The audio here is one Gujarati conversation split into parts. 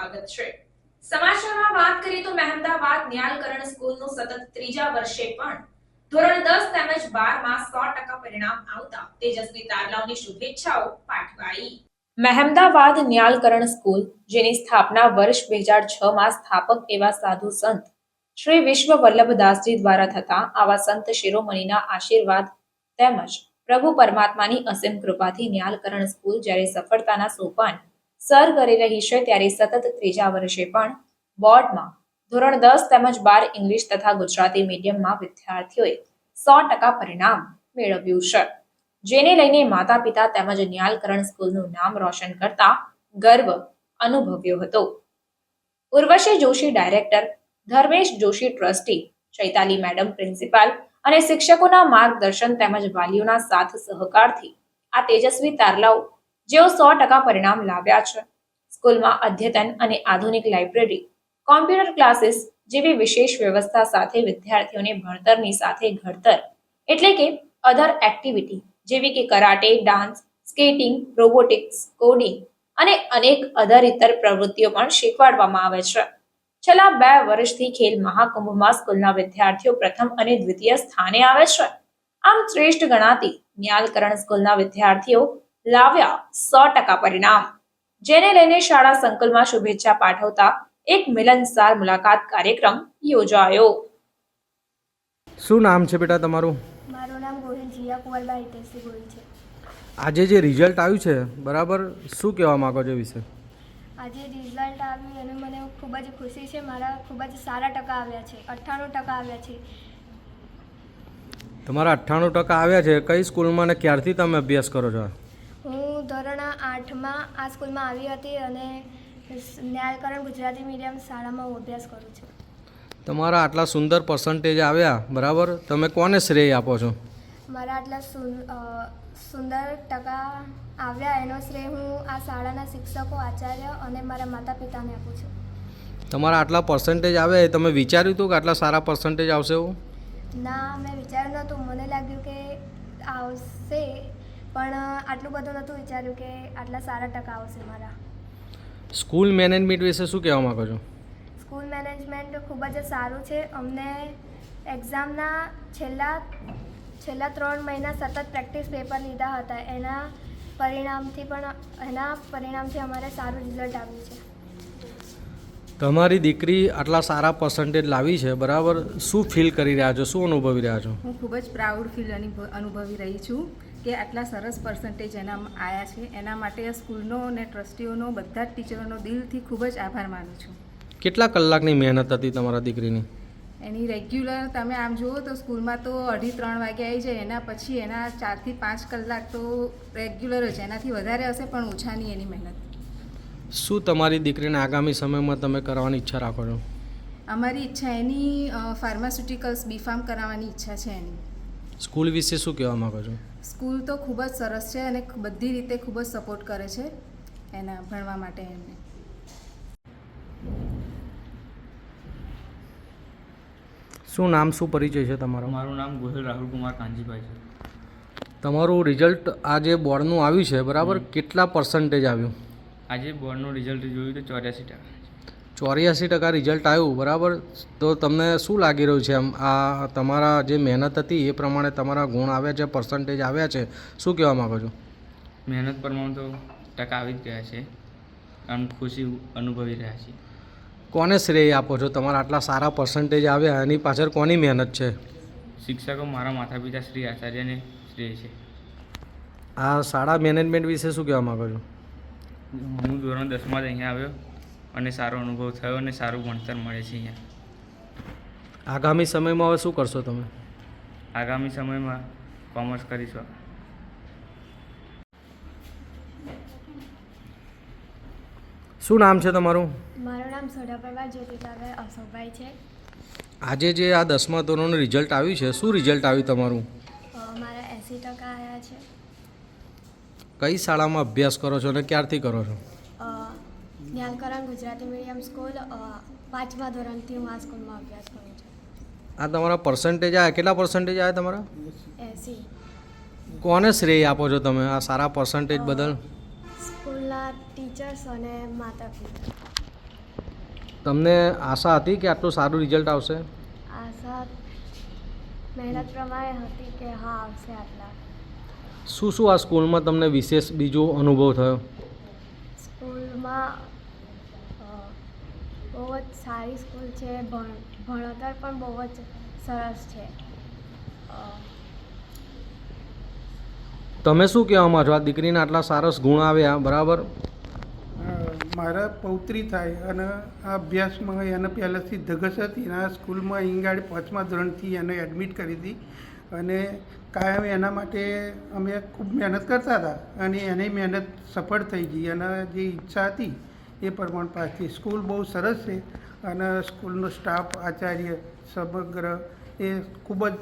સ્વાગત છે। સમાચારમાં વાત કરીએ તો મહેમદાવાદ ન્યાલકરણ સ્કૂલનું સતત ત્રીજા વર્ષે પણ ધોરણ 10 તેમજ 12 માં 100% પરિણામ આવતા તેજસ્વી તારલાઓની શુભેચ્છાઓ પાઠવાઈ। મહેમદાવાદ ન્યાલકરણ સ્કૂલ, જેની સ્થાપના વર્ષ 2006 માં સ્થાપક એવા સાધુ સંત શ્રી વિશ્વ વલ્લભદાસજી દ્વારા થતા આવા સંત શિરોમણીના આશીર્વાદ તેમજ પ્રભુ પરમાત્માની અસીમ કૃપાથી ન્યાલકરણ સ્કૂલ જ્યારે સફળતાના સોપાન સર કરી રહી છે, ત્યારે સતત ત્રીજા વર્ષે પણ બોર્ડમાં ધોરણ 10 તેમજ 12 ઇંગ્લિશ તથા ગુજરાતી મીડિયમમાં વિદ્યાર્થીઓએ 100% પરિણામ મેળવ્યું છે, જેને લઈને માતા પિતા તેમજ ન્યાલકરણ સ્કૂલનું નામ રોશન કરતા ગર્વ અનુભવ્યો હતો। Urvashi Joshi director, Dharmesh Joshi trustee, Chaitali madam principal અને શિક્ષકોના માર્ગદર્શન તેમજ વાલીઓના સાથ સહકારથી આ તેજસ્વી તારલાઓ જેઓ 100% પરિણામ લાવ્યા છે, સ્કૂલમાં અદ્યતન અને આધુનિક લાઇબ્રેરી, કોમ્પ્યુટર ક્લાસીસ જેવી વિશેષ વ્યવસ્થા સાથે વિદ્યાર્થીઓને ભણતરની સાથે ઘડતર એટલે કે અધર એક્ટિવિટી જેવી કે karate, dance, skating, robotics, coding અને અનેક અધર ઇતર પ્રવૃત્તિઓ પણ શીખવાડવામાં આવે છે। છેલ્લા 2 વર્ષથી ખેલ મહાકુંભમાં સ્કૂલના વિદ્યાર્થીઓ પ્રથમ અને દ્વિતીય સ્થાને આવે છે। આમ શ્રેષ્ઠ ગણાતી ન્યાલકરણ સ્કૂલના વિદ્યાર્થીઓ લાવ્યા 100% પરિણામ, જેને લઈને શાળા સંકુલમાં શુભેચ્છા પાઠવતા એક મિલનસાર મુલાકાત કાર્યક્રમ યોજાયો। શું નામ છે બેટા તમારું? મારું નામ ગોહિલ જીયા કુંવરબા હિતેશજી ગોહિલ છે। આજે જે રિઝલ્ટ આવ્યું છે બરાબર, શું કહેવા માંગો છો એ વિશે? આજે રિઝલ્ટ આવ્યું અને મને ખૂબ જ ખુશી છે। મારા ખૂબ જ સારા ટકા આવ્યા છે, 98% આવ્યા છે। તમારા 98% આવ્યા છે। કઈ સ્કૂલમાં અને ક્યારથી તમે અભ્યાસ કરો છો? હું ધોરણ 8માં આ સ્કૂલમાં આવી હતી અને ન્યાલકરણ ગુજરાતી મીડિયમ શાળામાં હું અભ્યાસ કરું છું। તમારા આટલા સુંદર પર્સન્ટેજ આવ્યા બરાબર, તમે કોને શ્રેય આપો છો? મારા આટલા સુંદર ટકા આવ્યા એનો શ્રેય હું આ શાળાના શિક્ષકો, આચાર્ય અને મારા માતા પિતાને આપું છું। તમારા આટલા પર્સન્ટેજ આવ્યા એ તમે વિચાર્યું હતું કે આટલા સારા પર્સન્ટેજ આવશે એવું? ના, મેં વિચાર્યું નહોતું। મને લાગ્યું કે આવશે, પણ આટલું બધું નહોતું વિચાર્યું કે આટલા સારા ટકા આવશે મારા। સ્કૂલ મેનેજમેન્ટ વિશે શું કહેવા માંગો છો? સ્કૂલ મેનેજમેન્ટ ખૂબ જ સારું છે। અમને એક્ઝામના છેલ્લા 3 મહિના સતત પ્રેક્ટિસ પેપર લીધા હતા, એના પરિણામથી અમારે સારું રિઝલ્ટ આવ્યું છે। તમારી દીકરી આટલા સારા પર્સન્ટેજ લાવી છે બરાબર, શું ફીલ કરી રહ્યા છો, શું અનુભવી રહ્યા છો? હું ખૂબ જ પ્રાઉડ ફીલ અનુભવી રહી છું કે આટલા સરસ પર્સન્ટેજ એના આવ્યા છે। એના માટે સ્કૂલનો અને ટ્રસ્ટીઓનો, બધા જ ટીચરોનો દિલથી ખૂબ જ આભાર માનું છું। કેટલા કલાકની મહેનત હતી તમારા દીકરીની? એની રેગ્યુલર તમે આમ જુઓ તો સ્કૂલમાં તો 2:30-3 વાગે આવી જાય, એના પછી એના 4 થી 5 કલાક તો રેગ્યુલર જ, એનાથી વધારે હશે પણ ઓછા નહીં એની મહેનત। શું તમારી દીકરીને આગામી સમયમાં તમે કરવાની ઈચ્છા રાખો છો? અમારી ઈચ્છા એની ફાર્માસ્યુટિકલ્સ B.Pharm કરાવવાની ઈચ્છા છે એની। સ્કૂલ વિશે શું કહેવા માંગો છો? સ્કૂલ તો ખૂબ જ સરસ છે અને બધી રીતે ખૂબ જ સપોર્ટ કરે છે એના ભણવા માટે એમને। શું નામ, શું પરિચય છે તમારો? મારું નામ ગોહિલ રાહુલ કુમાર કાંજીભાઈ છે। તમારું રિઝલ્ટ આજે બોર્ડનું આવ્યું છે બરાબર, કેટલા પર્સન્ટેજ આવ્યું? આજે બોર્ડનું રિઝલ્ટ જોયું તો 84%। 84% રિઝલ્ટ આવ્યું બરાબર, તો તમને શું લાગી રહ્યું છે? આ તમારા જે મહેનત હતી એ પ્રમાણે તમારા ગુણ આવ્યા છે, પર્સન્ટેજ આવ્યા છે, શું કહેવા માગો છો? મહેનત પ્રમાણે તો ટકા આવી જ ગયા છે, આમ ખુશી અનુભવી રહ્યા છીએ। કોને શ્રેય આપો છો? તમારા આટલા સારા પર્સન્ટેજ આવ્યા એની પાછળ કોની મહેનત છે? શિક્ષકો, મારા માતા પિતા શ્રી આચાર્યને શ્રેય છે। આ શાળા મેનેજમેન્ટ વિશે શું કહેવા માગો છો? હું ધોરણ 10માં જ અહીંયા આવ્યો અને સારો અનુભવ થયો અને સારું ભણતર મળે છે અહીંયા। આગામી સમયમાં હવે શું કરશો તમે? આગામી સમયમાં કોમર્સ કરીશું। શું નામ છે તમારું? મારું નામ સોઢાપરવા જ્યોતિકાભાઈ અશોકભાઈ છે। આજે જે આ 10મા ધોરણનું રિઝલ્ટ આવ્યું છે, શું રિઝલ્ટ આવ્યું તમારું? મારા 80% આવ્યા છે। કઈ શાળામાં અભ્યાસ કરો છો અને ક્યારથી કરો છો? ન્યાલકરણ ગુજરાતી મીડિયમ સ્કૂલ, 5મા ધોરણથી હું આ સ્કૂલમાં અભ્યાસ કરું છું। આ તમારા પર્સન્ટેજ આવ્યા, કેટલા પર્સન્ટેજ આવ્યા તમારા? 80। કોને શ્રેય આપો છો તમે આ સારા પર્સન્ટેજ બદલ? સ્કૂલના ટીચર્સ અને માતા પિતા। તમને આશા હતી કે આટલું સારું રિઝલ્ટ આવશે? આશા મહેનત પ્રમાણે હતી કે હા આવશે આટલા. શું શું આ સ્કૂલમાં તમને વિશેષ બીજો અનુભવ થયો? સ્કૂલમાં બહુ જ સારી સ્કૂલ છે, ભણતર પણ બહુ જ સરસ છે. તમે શું કહેવા માંગો છો? આ દીકરીના આટલા સરસ ગુણ આવ્યા, બરાબર? મારા પૌત્રી થાય અને આ અભ્યાસમાં એને પહેલેથી ધગશ હતી અને આ સ્કૂલમાં ઈંગાડ 5મા ધોરણથી એને એડમિટ કરી હતી અને કાયમ એના માટે અમે ખૂબ મહેનત કરતા હતા અને એની મહેનત સફળ થઈ ગઈ અને જે ઈચ્છા હતી એ પ્રમાણે પાસ થઈ. સ્કૂલ બહુ સરસ છે અને સ્કૂલનો સ્ટાફ, આચાર્ય સમગ્ર એ ખૂબ જ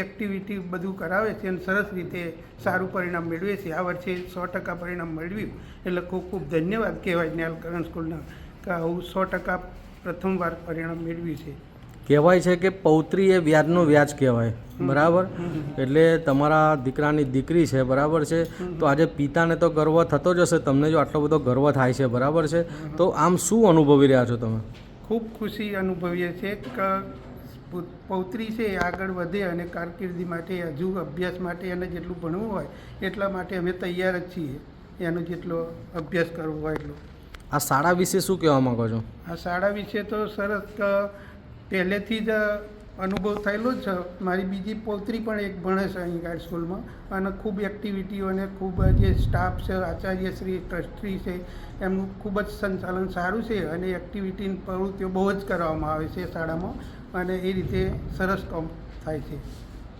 એક્ટિવિટી બધું કરાવે છે અને સરસ રીતે સારું પરિણામ મેળવે છે. આ વર્ષે 100% પરિણામ મેળવ્યું એટલે ખૂબ ખૂબ ધન્યવાદ કહેવાય ન્યાલકરણ સ્કૂલના કે આવું 100% પ્રથમવાર પરિણામ મેળવ્યું છે. કહેવાય છે કે પૌત્રી એ વ્યાજનું વ્યાજ કહેવાય, બરાબર? એટલે તમારા દીકરાની દીકરી છે, બરાબર છે? તો આજે પિતાને તો ગર્વ થતો જ હશે, તમને જો આટલો બધો ગર્વ થાય છે, બરાબર છે? તો આમ શું અનુભવી રહ્યા છો તમે? ખૂબ ખુશી અનુભવીએ છીએ કે પૌત્રી છે એ આગળ વધે અને કારકિર્દી માટે હજુ અભ્યાસ માટે એને જેટલું ભણવું હોય એટલા માટે અમે તૈયાર જ છીએ, એનો જેટલો અભ્યાસ કરવો હોય એટલો. આ શાળા વિશે શું કહેવા માગો છો? આ શાળા વિશે તો સરસ કે પહેલેથી જ અનુભવ થયેલો જ છે. મારી બીજી પૌત્રી પણ એક ભણે છે અહીં ગાર્ડ સ્કૂલમાં અને ખૂબ એક્ટિવિટીઓ અને ખૂબ જે સ્ટાફ છે, આચાર્યશ્રી, ટ્રસ્ટી છે, એમનું ખૂબ જ સંચાલન સારું છે અને એક્ટિવિટીની પ્રવૃત્તિઓ બહુ જ કરવામાં આવે છે શાળામાં અને એ રીતે સરસ કામ થાય છે.